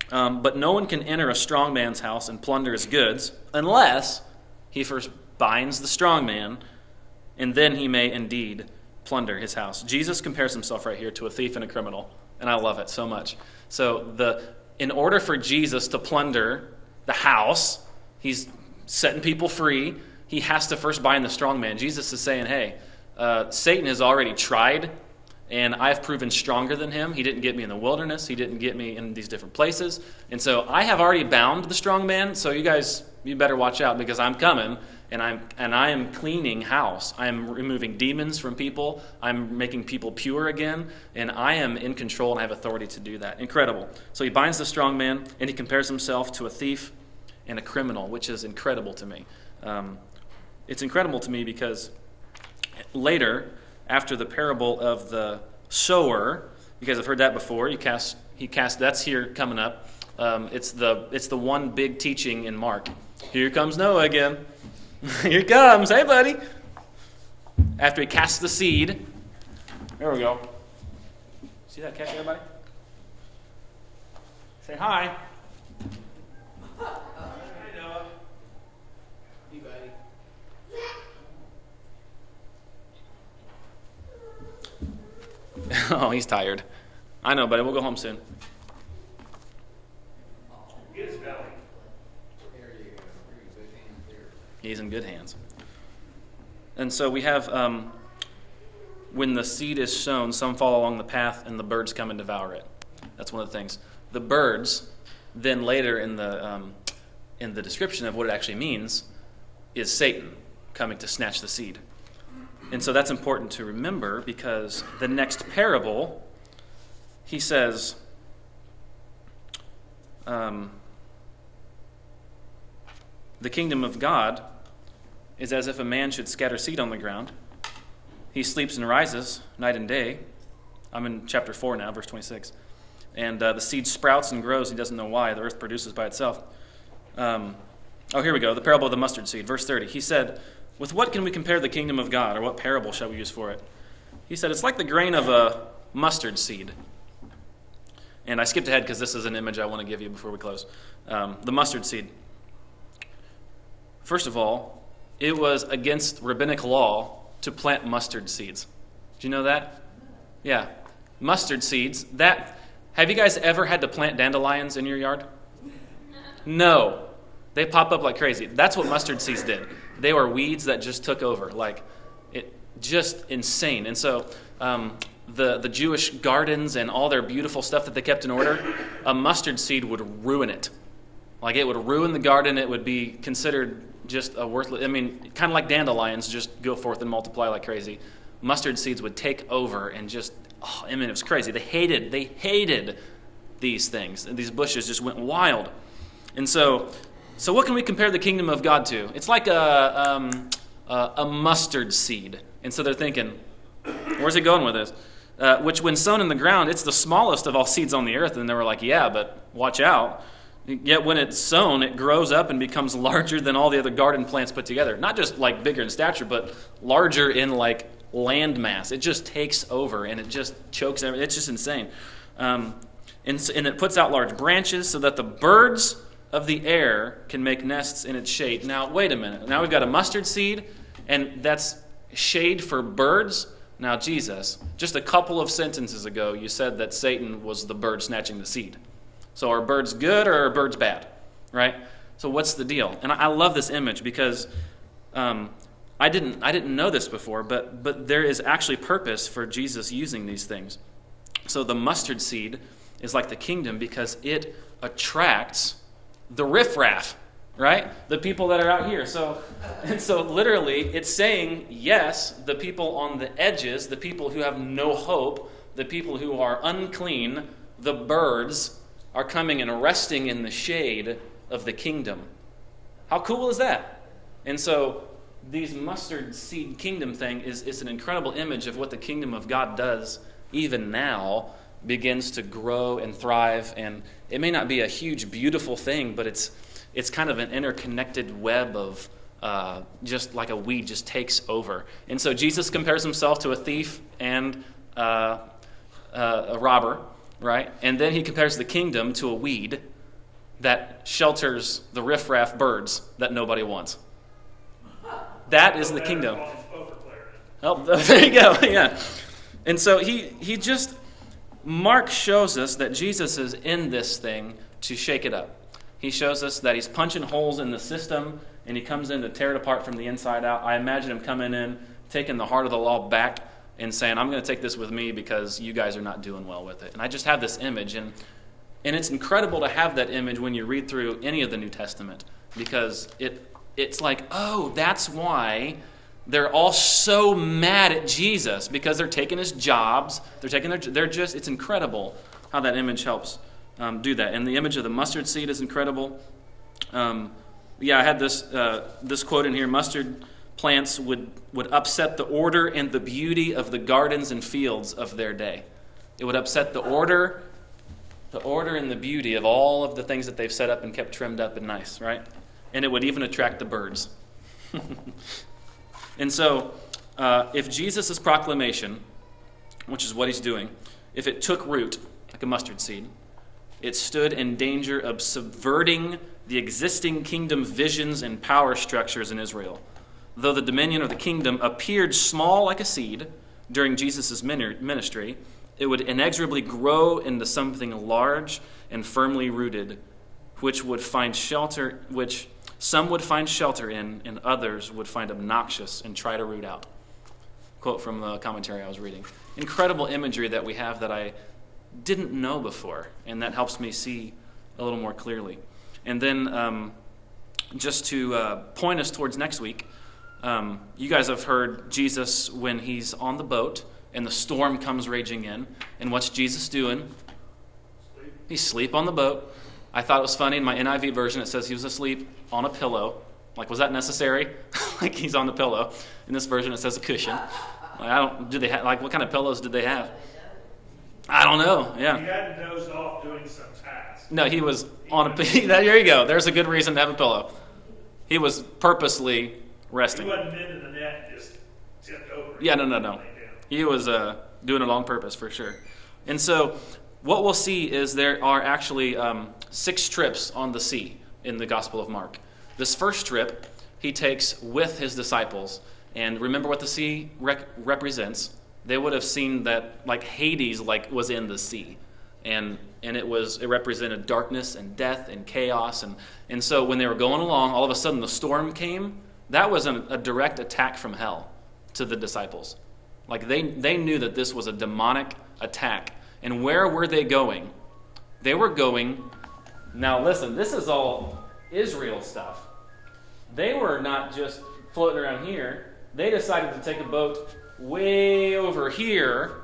But no one can enter a strong man's house and plunder his goods unless he first binds the strong man, and then he may indeed plunder his house. Jesus compares himself right here to a thief and a criminal, and I love it so much. So in order for Jesus to plunder the house, he's setting people free, he has to first bind the strong man. Jesus is saying, hey, Satan has already tried, and I've proven stronger than him. He didn't get me in the wilderness. He didn't get me in these different places. And so I have already bound the strong man, so you better watch out, because I'm coming, and I am cleaning house. I am removing demons from people. I'm making people pure again, and I am in control, and I have authority to do that. Incredible. So he binds the strong man, and he compares himself to a thief and a criminal, which is incredible to me. It's incredible to me because later, after the parable of the sower, You guys have heard that before. He cast. That's here coming up. It's the one big teaching in Mark. Here comes Noah again. Here he comes. Hey, buddy. After he casts the seed. There we go. See that catch, everybody? Say hi. Hi, Noah. You buddy. Oh, he's tired. I know, buddy. We'll go home soon. Get his belly. There you go. Very good hands there. He's in good hands. And so we have, when the seed is sown, some fall along the path, and the birds come and devour it. That's one of the things. The birds, then later in the description of what it actually means, is Satan coming to snatch the seed. And so that's important to remember, because the next parable, he says, the kingdom of God is as if a man should scatter seed on the ground. He sleeps and rises night and day. I'm in chapter 4 now, verse 26. And the seed sprouts and grows. He doesn't know why. The earth produces by itself. Here we go. The parable of the mustard seed, verse 30. He said, with what can we compare the kingdom of God, or what parable shall we use for it? He said, it's like the grain of a mustard seed. And I skipped ahead because this is an image I want to give you before we close. The mustard seed. First of all, it was against rabbinic law to plant mustard seeds. Did you know that? Yeah. Mustard seeds. Have you guys ever had to plant dandelions in your yard? No. They pop up like crazy. That's what mustard seeds did. They were weeds that just took over. Just insane. And so the Jewish gardens and all their beautiful stuff that they kept in order, a mustard seed would ruin it. It would ruin the garden. It would be considered just a worthless, kind of like dandelions, just go forth and multiply like crazy. Mustard seeds would take over and just, it was crazy. They hated these things. And these bushes just went wild. And so what can we compare the kingdom of God to? It's like a mustard seed. And so they're thinking, where's it going with this? Which when sown in the ground, it's the smallest of all seeds on the earth. And they were like, yeah, but watch out. Yet when it's sown, it grows up and becomes larger than all the other garden plants put together. Not just bigger in stature, but larger in land mass. It just takes over and it just chokes everything. It's just insane. And it puts out large branches so that the birds of the air can make nests in its shade. Now, wait a minute. Now we've got a mustard seed, and that's shade for birds. Now, Jesus, just a couple of sentences ago, you said that Satan was the bird snatching the seed. So are birds good or are birds bad, right? So what's the deal? And I love this image because I didn't know this before, but there is actually purpose for Jesus using these things. So the mustard seed is like the kingdom because it attracts the riffraff, right? The people that are out here. So literally it's saying, yes, the people on the edges, the people who have no hope, the people who are unclean, the birds are coming and resting in the shade of the kingdom. How cool is that? And so these mustard seed kingdom thing is an incredible image of what the kingdom of God does even now, begins to grow and thrive. And it may not be a huge, beautiful thing, but it's kind of an interconnected web of just like a weed just takes over. And so Jesus compares himself to a thief and a robber, right? And then he compares the kingdom to a weed that shelters the riffraff birds that nobody wants. That is the kingdom. Oh, there you go. Yeah. And so Mark shows us that Jesus is in this thing to shake it up. He shows us that he's punching holes in the system, and he comes in to tear it apart from the inside out. I imagine him coming in, taking the heart of the law back, and saying, I'm going to take this with me because you guys are not doing well with it. And I just have this image, and it's incredible to have that image when you read through any of the New Testament, because it's like, oh, that's why they're all so mad at Jesus, because they're taking his jobs, it's incredible how that image helps do that. And the image of the mustard seed is incredible. I had this quote in here: mustard plants would upset the order and the beauty of the gardens and fields of their day. It would upset the order and the beauty of all of the things that they've set up and kept trimmed up and nice, right? And it would even attract the birds. And so, if Jesus' proclamation, which is what he's doing, if it took root, like a mustard seed, it stood in danger of subverting the existing kingdom visions and power structures in Israel. Though the dominion of the kingdom appeared small like a seed during Jesus' ministry, it would inexorably grow into something large and firmly rooted, which some would find shelter in, and others would find obnoxious and try to root out. Quote from the commentary I was reading. Incredible imagery that we have that I didn't know before, and that helps me see a little more clearly. And then just to point us towards next week, you guys have heard Jesus when he's on the boat and the storm comes raging in, and what's Jesus doing? He's asleep on the boat. I thought it was funny. In my NIV version, it says he was asleep on a pillow. Like, was that necessary? Like, he's on the pillow. In this version, it says a cushion. Like, what kind of pillows did they have? I don't know. Yeah. He hadn't dozed off doing some task. No, he was on a. There you go. There's a good reason to have a pillow. He was purposely resting. He wasn't into the net and just tipped over. Yeah, no. He was doing it on purpose for sure. And so, what we'll see is there are actually 6 trips on the sea in the Gospel of Mark. This first trip he takes with his disciples, and remember what the sea represents. They would have seen that like Hades was in the sea, and it represented darkness and death and chaos, and so when they were going along, all of a sudden the storm came. That was a direct attack from hell to the disciples. Like they knew that this was a demonic attack. And where were they going? They were going. Now listen, this is all Israel stuff. They were not just floating around here. They decided to take a boat way over here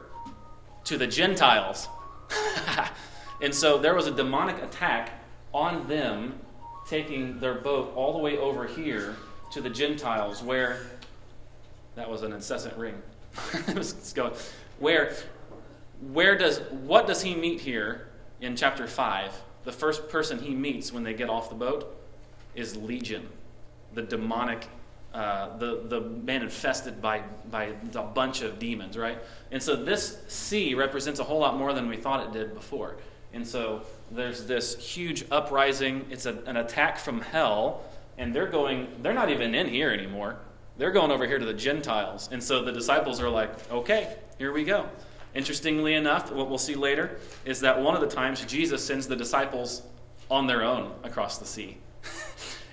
to the Gentiles. And so there was a demonic attack on them, taking their boat all the way over here to the Gentiles, where that was an incessant ring. It's going. What does he meet here in chapter 5? The first person he meets when they get off the boat is Legion, the demonic, the man infested by a bunch of demons, right? And so this sea represents a whole lot more than we thought it did before. And so there's this huge uprising. It's an attack from hell, and they're not even in here anymore. They're going over here to the Gentiles. And so the disciples are like, okay, here we go. Interestingly enough, what we'll see later is that one of the times Jesus sends the disciples on their own across the sea.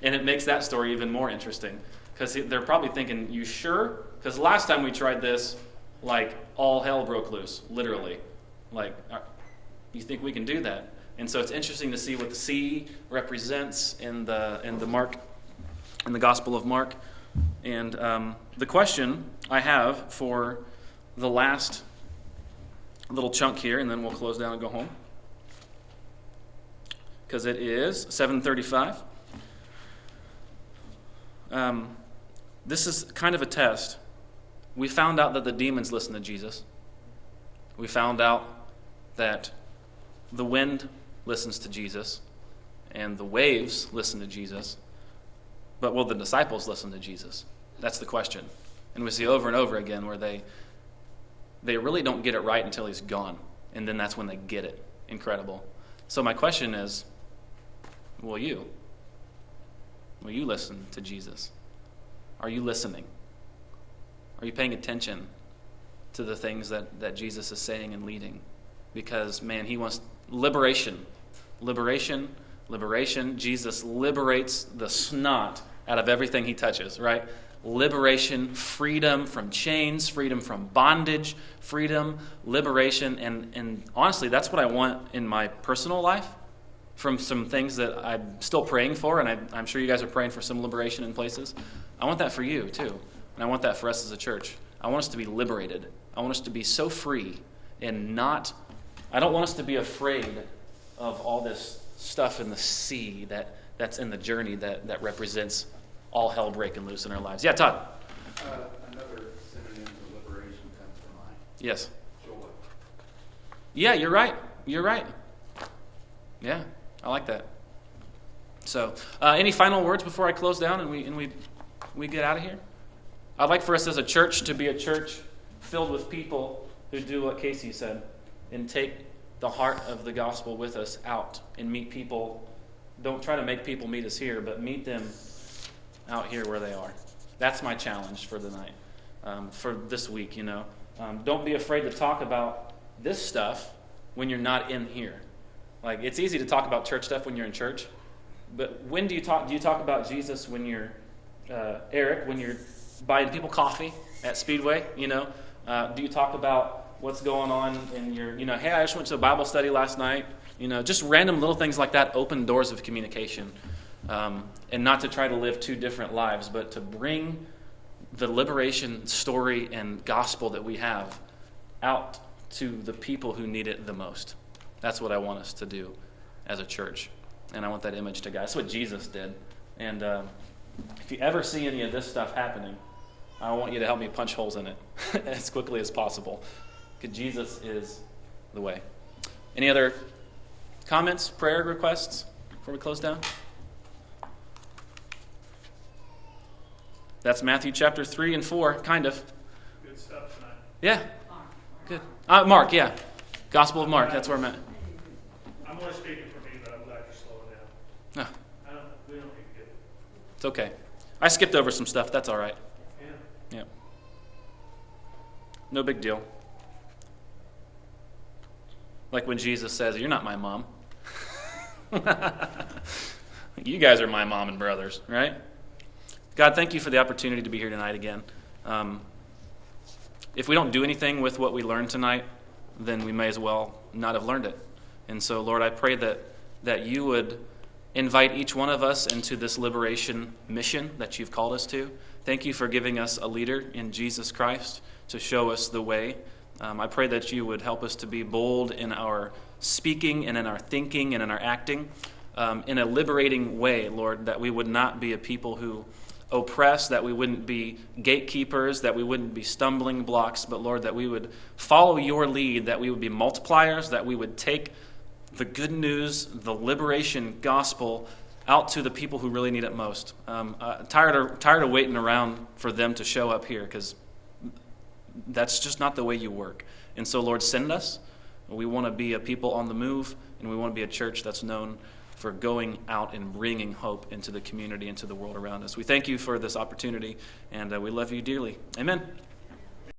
And it makes that story even more interesting, because they're probably thinking, you sure? Because last time we tried this, like, all hell broke loose, literally. Like, you think we can do that? And so it's interesting to see what the sea represents in the Gospel of Mark. And the question I have for the last little chunk here, and then we'll close down and go home, because it is 7:35. This is kind of a test. We found out that the demons listen to Jesus. We found out that the wind listens to Jesus, and the waves listen to Jesus. But will the disciples listen to Jesus? That's the question. And we see over and over again where they really don't get it right until he's gone. And then that's when they get it. Incredible. So my question is, will you listen to Jesus? Are you listening? Are you paying attention to the things that Jesus is saying and leading? Because, man, he wants liberation. Jesus liberates the snot out of everything he touches, right? Liberation, freedom from chains, freedom from bondage, freedom, liberation. And honestly, that's what I want in my personal life, from some things that I'm still praying for, and I'm sure you guys are praying for some liberation in places. I want that for you, too. And I want that for us as a church. I want us to be liberated. I want us to be so free and I don't want us to be afraid of all this stuff in the sea that's in the journey that represents all hell breaking loose in our lives. Yeah, Todd. Another synonym for liberation comes to mind. Yes. Joy. Yeah, you're right. You're right. Yeah, I like that. So, any final words before I close down and we get out of here? I'd like for us as a church to be a church filled with people who do what Casey said and take the heart of the gospel with us out and meet people. Don't try to make people meet us here, but meet them out here where they are. That's my challenge for the night, for this week, Don't be afraid to talk about this stuff when you're not in here. Like, it's easy to talk about church stuff when you're in church, but when do you talk? Do you talk about Jesus when you're, Eric, when you're buying people coffee at Speedway, Do you talk about what's going on in your, hey, I just went to a Bible study last night, just random little things like that open doors of communication. And not to try to live two different lives, but to bring the liberation story and gospel that we have out to the people who need it the most. That's what I want us to do as a church. And I want that image to go. That's what Jesus did. And if you ever see any of this stuff happening, I want you to help me punch holes in it as quickly as possible. Because Jesus is the way. Any other comments, prayer requests before we close down? That's Matthew chapter 3 and 4, kind of. Good stuff tonight. Yeah. Good. Mark, yeah. Gospel of Mark, that's where I'm at. I'm only speaking for me, but I'm glad you're slowing down. No, We don't need to get. it's okay. I skipped over some stuff. That's all right. Yeah. No big deal. Like when Jesus says, "You're not my mom." You guys are my mom and brothers, right? God, thank you for the opportunity to be here tonight again. If we don't do anything with what we learned tonight, then we may as well not have learned it. And so, Lord, I pray that you would invite each one of us into this liberation mission that you've called us to. Thank you for giving us a leader in Jesus Christ to show us the way. I pray that you would help us to be bold in our speaking and in our thinking and in our acting in a liberating way, Lord, that we would not be a people who oppress, that we wouldn't be gatekeepers, that we wouldn't be stumbling blocks, but Lord, that we would follow your lead, that we would be multipliers, that we would take the good news, the liberation gospel out to the people who really need it most. Tired of waiting around for them to show up here, because that's just not the way you work. And so, Lord, send us. We want to be a people on the move, and we want to be a church that's known for going out and bringing hope into the community, into the world around us. We thank you for this opportunity, and we love you dearly. Amen.